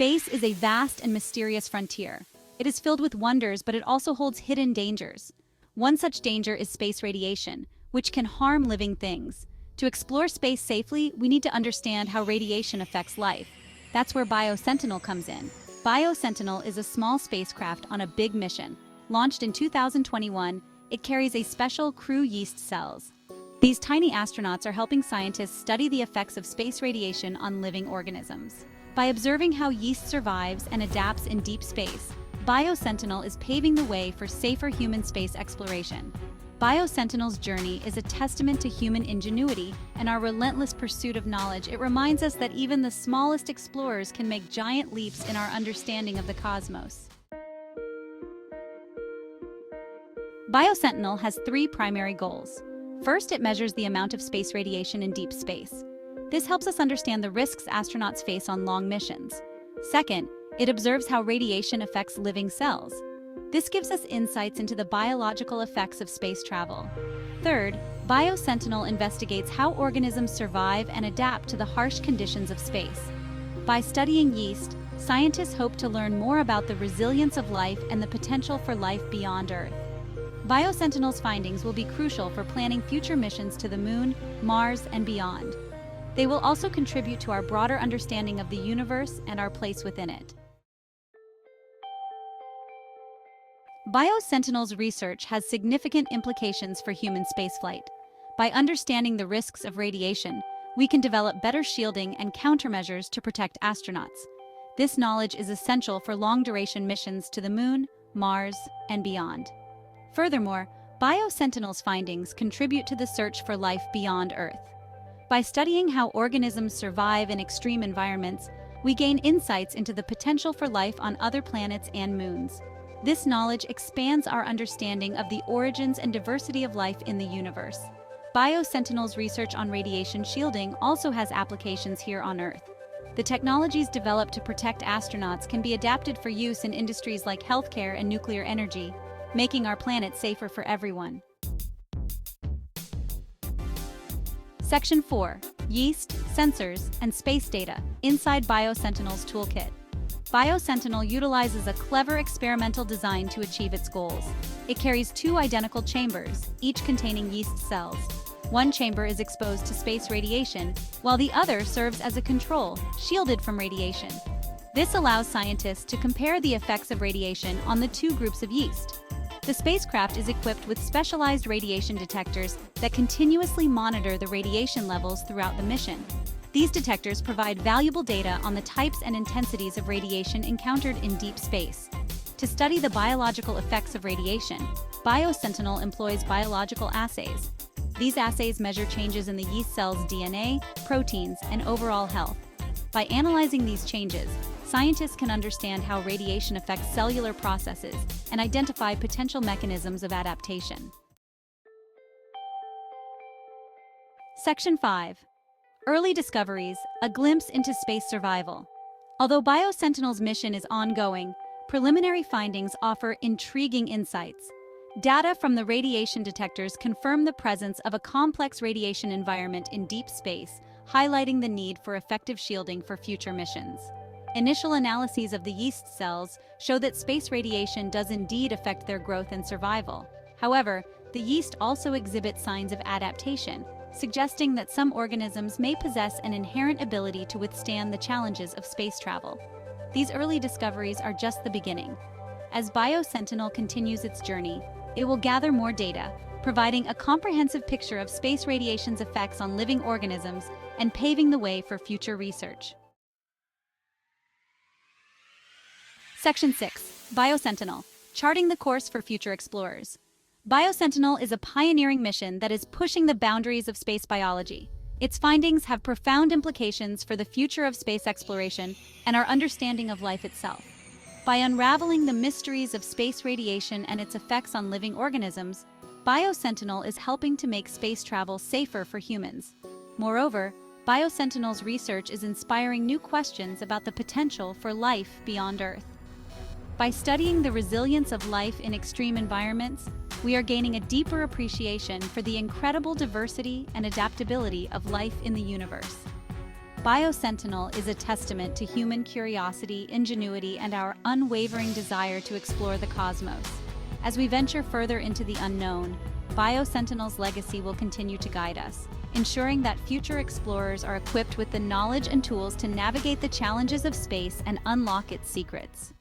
Space is a vast and mysterious frontier. It is filled with wonders, but it also holds hidden dangers. One such danger is space radiation, which can harm living things. To explore space safely, we need to understand how radiation affects life. That's where BioSentinel comes in. BioSentinel is a small spacecraft on a big mission. Launched in 2021, it carries a special crew yeast cells. These tiny astronauts are helping scientists study the effects of space radiation on living organisms. By observing how yeast survives and adapts in deep space, BioSentinel is paving the way for safer human space exploration. BioSentinel's journey is a testament to human ingenuity and our relentless pursuit of knowledge. It reminds us that even the smallest explorers can make giant leaps in our understanding of the cosmos. BioSentinel has three primary goals. First, it measures the amount of space radiation in deep space. This helps us understand the risks astronauts face on long missions. Second, it observes how radiation affects living cells. This gives us insights into the biological effects of space travel. Third, BioSentinel investigates how organisms survive and adapt to the harsh conditions of space. By studying yeast, scientists hope to learn more about the resilience of life and the potential for life beyond Earth. BioSentinel's findings will be crucial for planning future missions to the Moon, Mars, and beyond. They will also contribute to our broader understanding of the universe and our place within it. BioSentinel's research has significant implications for human spaceflight. By understanding the risks of radiation, we can develop better shielding and countermeasures to protect astronauts. This knowledge is essential for long-duration missions to the Moon, Mars, and beyond. Furthermore, BioSentinel's findings contribute to the search for life beyond Earth. By studying how organisms survive in extreme environments, we gain insights into the potential for life on other planets and moons. This knowledge expands our understanding of the origins and diversity of life in the universe. BioSentinel's research on radiation shielding also has applications here on Earth. The technologies developed to protect astronauts can be adapted for use in industries like healthcare and nuclear energy, making our planet safer for everyone. Section 4. Yeast, Sensors, and Space Data, inside BioSentinel's toolkit. BioSentinel utilizes a clever experimental design to achieve its goals. It carries two identical chambers, each containing yeast cells. One chamber is exposed to space radiation, while the other serves as a control, shielded from radiation. This allows scientists to compare the effects of radiation on the two groups of yeast. The spacecraft is equipped with specialized radiation detectors that continuously monitor the radiation levels throughout the mission. These detectors provide valuable data on the types and intensities of radiation encountered in deep space. To study the biological effects of radiation, BioSentinel employs biological assays. These assays measure changes in the yeast cell's DNA, proteins, and overall health. By analyzing these changes, scientists can understand how radiation affects cellular processes and identify potential mechanisms of adaptation. Section 5. Early discoveries, a glimpse into space survival. Although BioSentinel's mission is ongoing, preliminary findings offer intriguing insights. Data from the radiation detectors confirm the presence of a complex radiation environment in deep space, highlighting the need for effective shielding for future missions. Initial analyses of the yeast cells show that space radiation does indeed affect their growth and survival. However, the yeast also exhibit signs of adaptation, suggesting that some organisms may possess an inherent ability to withstand the challenges of space travel. These early discoveries are just the beginning. As BioSentinel continues its journey, it will gather more data, providing a comprehensive picture of space radiation's effects on living organisms and paving the way for future research. Section 6. BioSentinel, charting the course for future explorers. BioSentinel is a pioneering mission that is pushing the boundaries of space biology. Its findings have profound implications for the future of space exploration and our understanding of life itself. By unraveling the mysteries of space radiation and its effects on living organisms, BioSentinel is helping to make space travel safer for humans. Moreover, BioSentinel's research is inspiring new questions about the potential for life beyond Earth. By studying the resilience of life in extreme environments, we are gaining a deeper appreciation for the incredible diversity and adaptability of life in the universe. BioSentinel is a testament to human curiosity, ingenuity, and our unwavering desire to explore the cosmos. As we venture further into the unknown, BioSentinel's legacy will continue to guide us, ensuring that future explorers are equipped with the knowledge and tools to navigate the challenges of space and unlock its secrets.